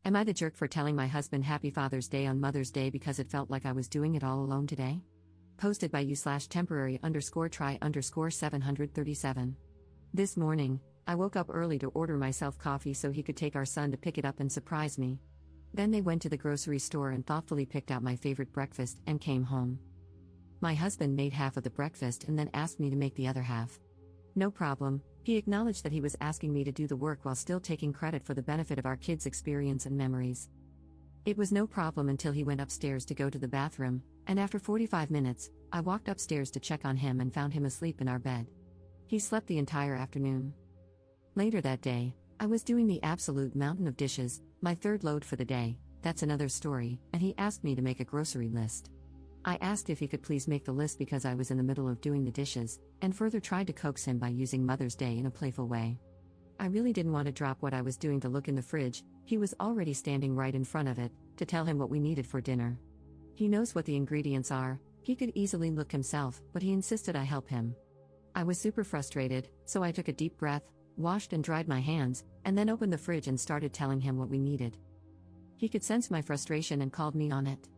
Am I the jerk for telling my husband Happy Father's Day on Mother's Day because it felt like I was doing it all alone today? Posted by you/temporary_try_737. This morning, I woke up early to order myself coffee so he could take our son to pick it up and surprise me. Then they went to the grocery store and thoughtfully picked out my favorite breakfast and came home. My husband made half of the breakfast and then asked me to make the other half. No problem, he acknowledged that he was asking me to do the work while still taking credit for the benefit of our kids' experience and memories. It was no problem until he went upstairs to go to the bathroom, and after 45 minutes, I walked upstairs to check on him and found him asleep in our bed. He slept the entire afternoon. Later that day, I was doing the absolute mountain of dishes, my third load for the day, that's another story, and he asked me to make a grocery list. I asked if he could please make the list because I was in the middle of doing the dishes, and further tried to coax him by using Mother's Day in a playful way. I really didn't want to drop what I was doing to look in the fridge, he was already standing right in front of it, to tell him what we needed for dinner. He knows what the ingredients are, he could easily look himself, but he insisted I help him. I was super frustrated, so I took a deep breath, washed and dried my hands, and then opened the fridge and started telling him what we needed. He could sense my frustration and called me on it.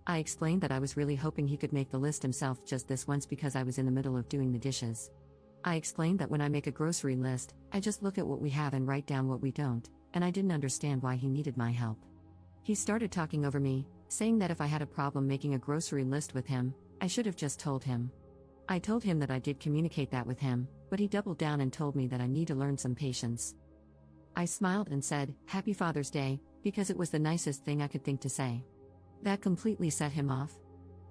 I explained that I was really hoping he could make the list himself just this once because I was in the middle of doing the dishes. I explained that when I make a grocery list, I just look at what we have and write down what we don't, and I didn't understand why he needed my help. He started talking over me, saying that if I had a problem making a grocery list with him, I should have just told him. I told him that I did communicate that with him, but he doubled down and told me that I need to learn some patience. I smiled and said, "Happy Father's Day," because it was the nicest thing I could think to say. That completely set him off.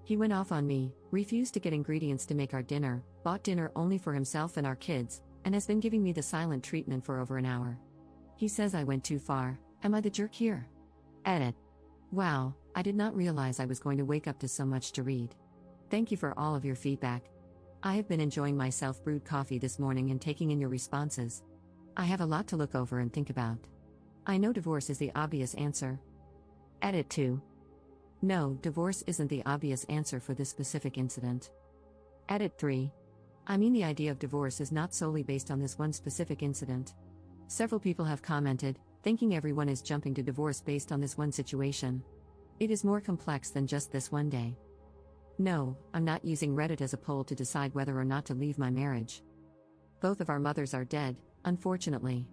He went off on me, refused to get ingredients to make our dinner, bought dinner only for himself and our kids, and has been giving me the silent treatment for over an hour. He says I went too far. Am I the jerk here? Edit. Wow, I did not realize I was going to wake up to so much to read. Thank you for all of your feedback. I have been enjoying my self-brewed coffee this morning and taking in your responses. I have a lot to look over and think about. I know divorce is the obvious answer. Edit 2. No, divorce isn't the obvious answer for this specific incident. Edit 3. I mean, the idea of divorce is not solely based on this one specific incident. Several people have commented, thinking everyone is jumping to divorce based on this one situation. It is more complex than just this one day. No, I'm not using Reddit as a poll to decide whether or not to leave my marriage. Both of our mothers are dead, unfortunately.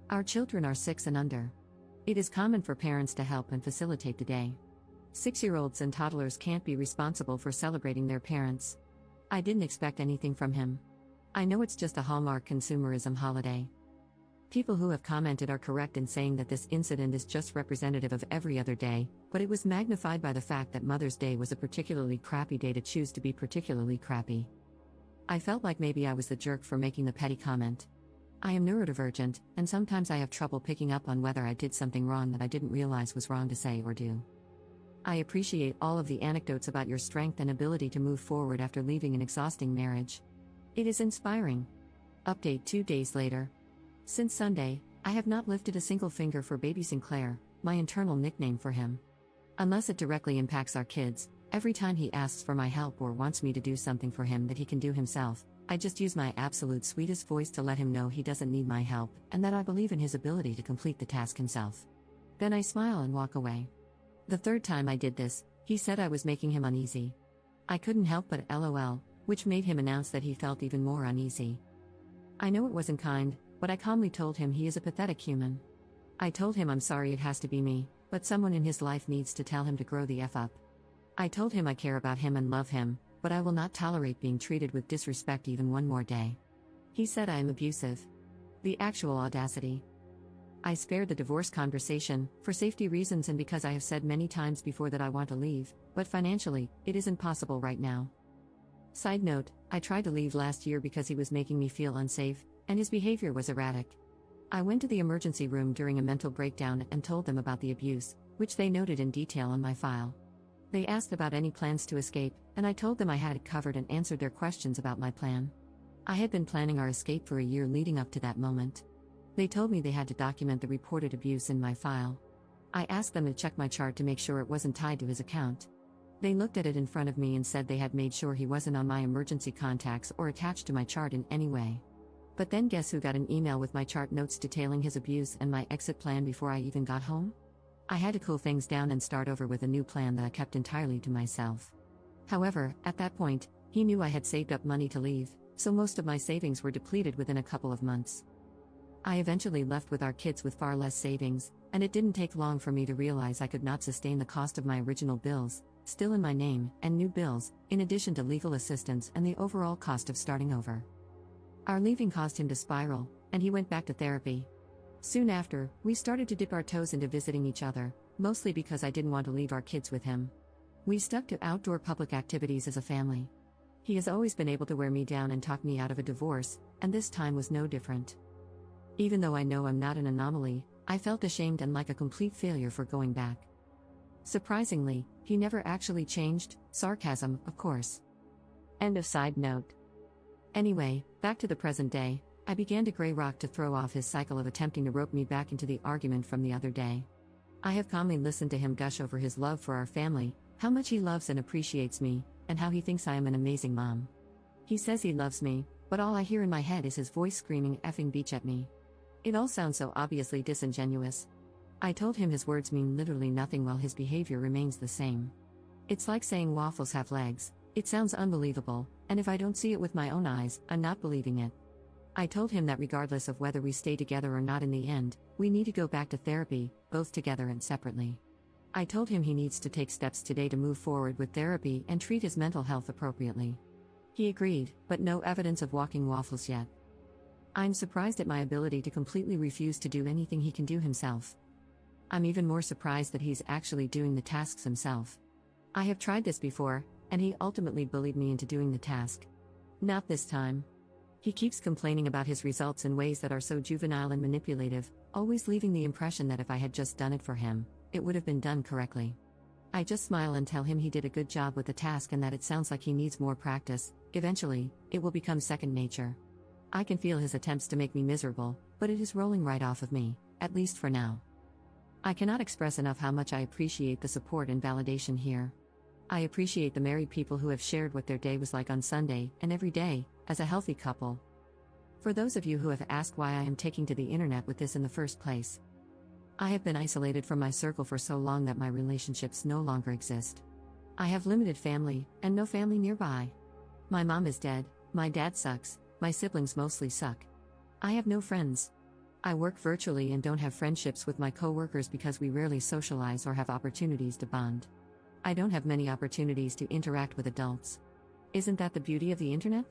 Our children are 6 and under. It is common for parents to help and facilitate the day. 6-year-olds and toddlers can't be responsible for celebrating their parents. I didn't expect anything from him. I know it's just a Hallmark consumerism holiday. People who have commented are correct in saying that this incident is just representative of every other day, but it was magnified by the fact that Mother's Day was a particularly crappy day to choose to be particularly crappy. I felt like maybe I was the jerk for making the petty comment. I am neurodivergent, and sometimes I have trouble picking up on whether I did something wrong that I didn't realize was wrong to say or do. I appreciate all of the anecdotes about your strength and ability to move forward after leaving an exhausting marriage. It is inspiring. Update 2 days later. Since Sunday, I have not lifted a single finger for baby Sinclair, my internal nickname for him. Unless it directly impacts our kids, every time he asks for my help or wants me to do something for him that he can do himself, I just use my absolute sweetest voice to let him know he doesn't need my help and that I believe in his ability to complete the task himself. Then I smile and walk away. The third time I did this, he said I was making him uneasy. I couldn't help but LOL, which made him announce that he felt even more uneasy. I know it wasn't kind, but I calmly told him he is a pathetic human. I told him I'm sorry it has to be me, but someone in his life needs to tell him to grow the F up. I told him I care about him and love him, but I will not tolerate being treated with disrespect even one more day. He said I am abusive. The actual audacity. I spared the divorce conversation, for safety reasons and because I have said many times before that I want to leave, but financially, it isn't possible right now. Side note, I tried to leave last year because he was making me feel unsafe, and his behavior was erratic. I went to the emergency room during a mental breakdown and told them about the abuse, which they noted in detail on my file. They asked about any plans to escape, and I told them I had it covered and answered their questions about my plan. I had been planning our escape for a year leading up to that moment. They told me they had to document the reported abuse in my file. I asked them to check my chart to make sure it wasn't tied to his account. They looked at it in front of me and said they had made sure he wasn't on my emergency contacts or attached to my chart in any way. But then guess who got an email with my chart notes detailing his abuse and my exit plan before I even got home? I had to cool things down and start over with a new plan that I kept entirely to myself. However, at that point, he knew I had saved up money to leave, so most of my savings were depleted within a couple of months. I eventually left with our kids with far less savings, and it didn't take long for me to realize I could not sustain the cost of my original bills, still in my name, and new bills, in addition to legal assistance and the overall cost of starting over. Our leaving caused him to spiral, and he went back to therapy. Soon after, we started to dip our toes into visiting each other, mostly because I didn't want to leave our kids with him. We stuck to outdoor public activities as a family. He has always been able to wear me down and talk me out of a divorce, and this time was no different. Even though I know I'm not an anomaly, I felt ashamed and like a complete failure for going back. Surprisingly, he never actually changed, sarcasm, of course. End of side note. Anyway, back to the present day, I began to gray rock to throw off his cycle of attempting to rope me back into the argument from the other day. I have calmly listened to him gush over his love for our family, how much he loves and appreciates me, and how he thinks I am an amazing mom. He says he loves me, but all I hear in my head is his voice screaming effing beach at me. It all sounds so obviously disingenuous. I told him his words mean literally nothing while his behavior remains the same. It's like saying waffles have legs. It sounds unbelievable, and if I don't see it with my own eyes, I'm not believing it. I told him that regardless of whether we stay together or not in the end, we need to go back to therapy, both together and separately. I told him he needs to take steps today to move forward with therapy and treat his mental health appropriately. He agreed, but no evidence of walking waffles yet. I'm surprised at my ability to completely refuse to do anything he can do himself. I'm even more surprised that he's actually doing the tasks himself. I have tried this before, and he ultimately bullied me into doing the task. Not this time. He keeps complaining about his results in ways that are so juvenile and manipulative, always leaving the impression that if I had just done it for him, it would have been done correctly. I just smile and tell him he did a good job with the task and that it sounds like he needs more practice. Eventually, it will become second nature. I can feel his attempts to make me miserable, but it is rolling right off of me, at least for now. I cannot express enough how much I appreciate the support and validation here. I appreciate the married people who have shared what their day was like on Sunday, and every day, as a healthy couple. For those of you who have asked why I am taking to the internet with this in the first place, I have been isolated from my circle for so long that my relationships no longer exist. I have limited family, and no family nearby. My mom is dead, my dad sucks, my siblings mostly suck. I have no friends. I work virtually and don't have friendships with my coworkers because we rarely socialize or have opportunities to bond. I don't have many opportunities to interact with adults. Isn't that the beauty of the internet?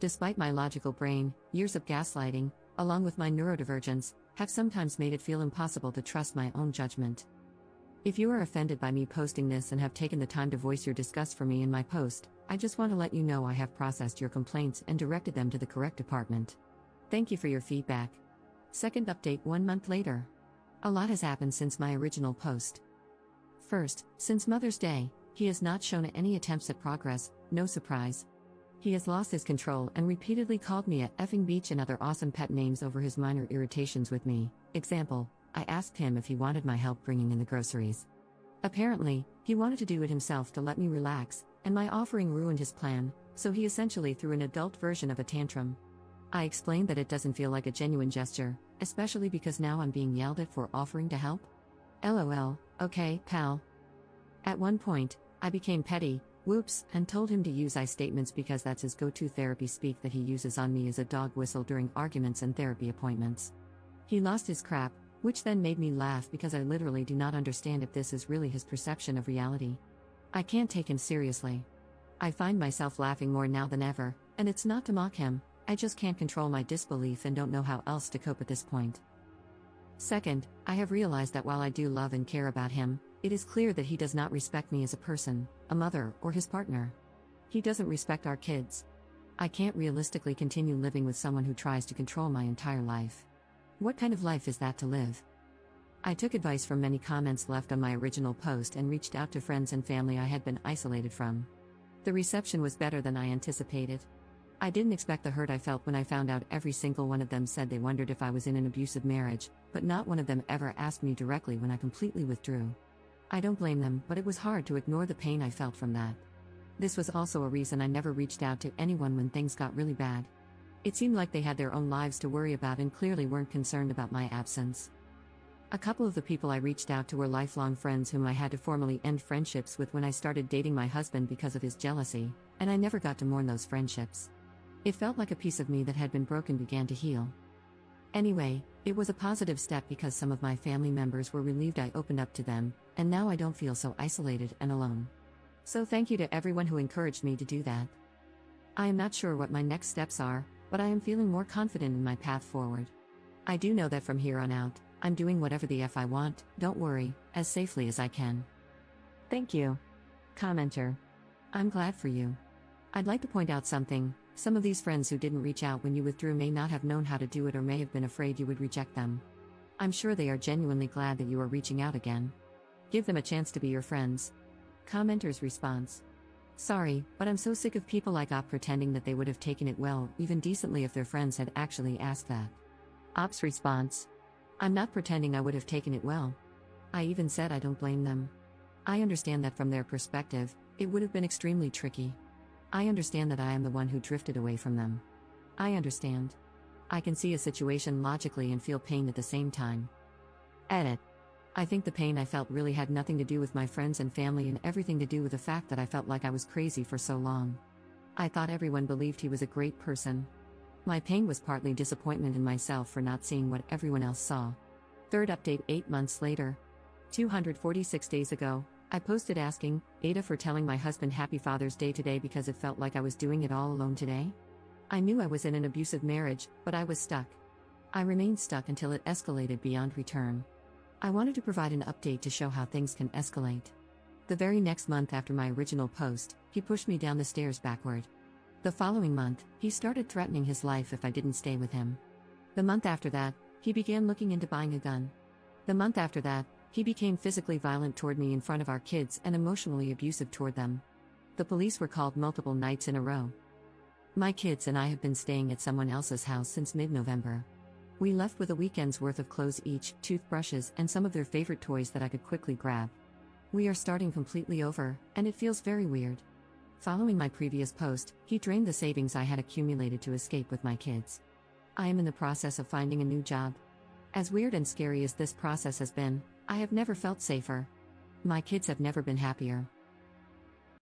Despite my logical brain, years of gaslighting, along with my neurodivergence, have sometimes made it feel impossible to trust my own judgment. If you are offended by me posting this and have taken the time to voice your disgust for me in my post, I just want to let you know I have processed your complaints and directed them to the correct department. Thank you for your feedback. Second update 1 month later. A lot has happened since my original post. First, since Mother's Day, he has not shown any attempts at progress, no surprise. He has lost his control and repeatedly called me a effing beach and other awesome pet names over his minor irritations with me. Example, I asked him if he wanted my help bringing in the groceries. Apparently, he wanted to do it himself to let me relax, and my offering ruined his plan, so he essentially threw an adult version of a tantrum. I explained that it doesn't feel like a genuine gesture, especially because now I'm being yelled at for offering to help. LOL, okay, pal. At one point, I became petty, whoops, and told him to use I statements because that's his go-to therapy speak that he uses on me as a dog whistle during arguments and therapy appointments. He lost his crap, which then made me laugh because I literally do not understand if this is really his perception of reality. I can't take him seriously. I find myself laughing more now than ever, and it's not to mock him, I just can't control my disbelief and don't know how else to cope at this point. Second, I have realized that while I do love and care about him, it is clear that he does not respect me as a person, a mother, or his partner. He doesn't respect our kids. I can't realistically continue living with someone who tries to control my entire life. What kind of life is that to live? I took advice from many comments left on my original post and reached out to friends and family I had been isolated from. The reception was better than I anticipated. I didn't expect the hurt I felt when I found out every single one of them said they wondered if I was in an abusive marriage, but not one of them ever asked me directly when I completely withdrew. I don't blame them, but it was hard to ignore the pain I felt from that. This was also a reason I never reached out to anyone when things got really bad. It seemed like they had their own lives to worry about and clearly weren't concerned about my absence. A couple of the people I reached out to were lifelong friends whom I had to formally end friendships with when I started dating my husband because of his jealousy, and I never got to mourn those friendships. It felt like a piece of me that had been broken began to heal. Anyway, it was a positive step because some of my family members were relieved I opened up to them, and now I don't feel so isolated and alone. So thank you to everyone who encouraged me to do that. I am not sure what my next steps are, but I am feeling more confident in my path forward. I do know that from here on out, I'm doing whatever the F I want, don't worry, as safely as I can. Thank you. Commenter. I'm glad for you. I'd like to point out something. Some of these friends who didn't reach out when you withdrew may not have known how to do it or may have been afraid you would reject them. I'm sure they are genuinely glad that you are reaching out again. Give them a chance to be your friends. Commenter's response. Sorry, but I'm so sick of people like Op pretending that they would have taken it well, even decently if their friends had actually asked that. Op's response. I'm not pretending I would have taken it well. I even said I don't blame them. I understand that from their perspective, it would have been extremely tricky. I understand that I am the one who drifted away from them. I understand. I can see a situation logically and feel pain at the same time. Edit. I think the pain I felt really had nothing to do with my friends and family and everything to do with the fact that I felt like I was crazy for so long. I thought everyone believed he was a great person. My pain was partly disappointment in myself for not seeing what everyone else saw. Third update 8 months later. 246 days ago, I posted asking AITAH for telling my husband Happy Father's Day today because it felt like I was doing it all alone today. I knew I was in an abusive marriage, but I was stuck. I remained stuck until it escalated beyond return. I wanted to provide an update to show how things can escalate. The very next month after my original post, he pushed me down the stairs backward. The following month, he started threatening his life if I didn't stay with him. The month after that, he began looking into buying a gun. The month after that, he became physically violent toward me in front of our kids and emotionally abusive toward them. The police were called multiple nights in a row. My kids and I have been staying at someone else's house since mid-November. We left with a weekend's worth of clothes each, toothbrushes, and some of their favorite toys that I could quickly grab. We are starting completely over, and it feels very weird. Following my previous post, he drained the savings I had accumulated to escape with my kids. I am in the process of finding a new job. As weird and scary as this process has been, I have never felt safer. My kids have never been happier.